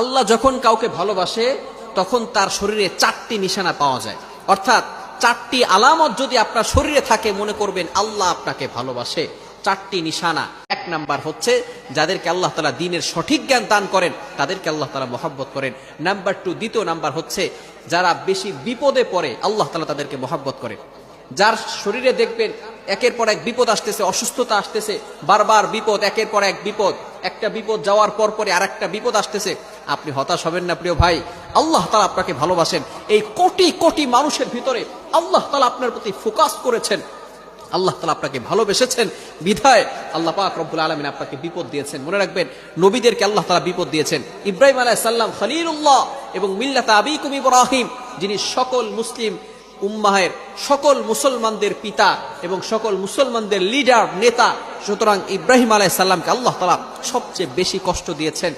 আল্লাহ যখন কাউকে ভালোবাসে তখন তার শরীরে 4টি নিশানা পাওয়া যায়, অর্থাৎ 4টি আলামত যদি আপনার শরীরে থাকে মনে করবেন আল্লাহ আপনাকে ভালোবাসে। 4টি নিশানা। 1 নাম্বার হচ্ছে যাদেরকে আল্লাহ তাআলা দ্বীনের সঠিক জ্ঞান দান করেন তাদেরকে আল্লাহ তাআলা মহব্বত করেন। নাম্বার 2, দ্বিতীয় নাম্বার হচ্ছে যারা বেশি বিপদে পড়ে আল্লাহ তাআলা তাদেরকে মহব্বত করেন। যার শরীরে দেখবেন একের পর এক বিপদ আসতেছে, অসুস্থতা আসতেছে, বারবার বিপদ, একের পর এক বিপদ, একটা বিপদ যাওয়ার পর পরে আরেকটা বিপদ আসতেছে, আপনি হতাশ হবেন না প্রিয় ভাই। আল্লাহ তাআলা আপনাকে ভালোবাসেন। এই কোটি কোটি মানুষের ভিতরে আল্লাহ তাআলা আপনার প্রতি ফোকাস করেছেন, আল্লাহ তাআলা আপনাকে ভালোবেসেছেন বিধায় আল্লাহ পাক রব্বুল আলামিন আপনাকে বিপদ দিয়েছেন। মনে রাখবেন নবীদেরকে আল্লাহ তাআলা বিপদ দিয়েছেন। ইব্রাহিম আলাইহিস সালাম খলিলুল্লাহ এবং মিল্লাত আবিকুম ইব্রাহিম, যিনি সকল মুসলিম উম্মাহের সকল মুসলমানদের পিতা এবং সকল মুসলমানদের লিডার নেতা, সুতরাং ইব্রাহিম আলাইহিস সালামকে আল্লাহ তাআলা সবচেয়ে বেশি কষ্ট দিয়েছেন।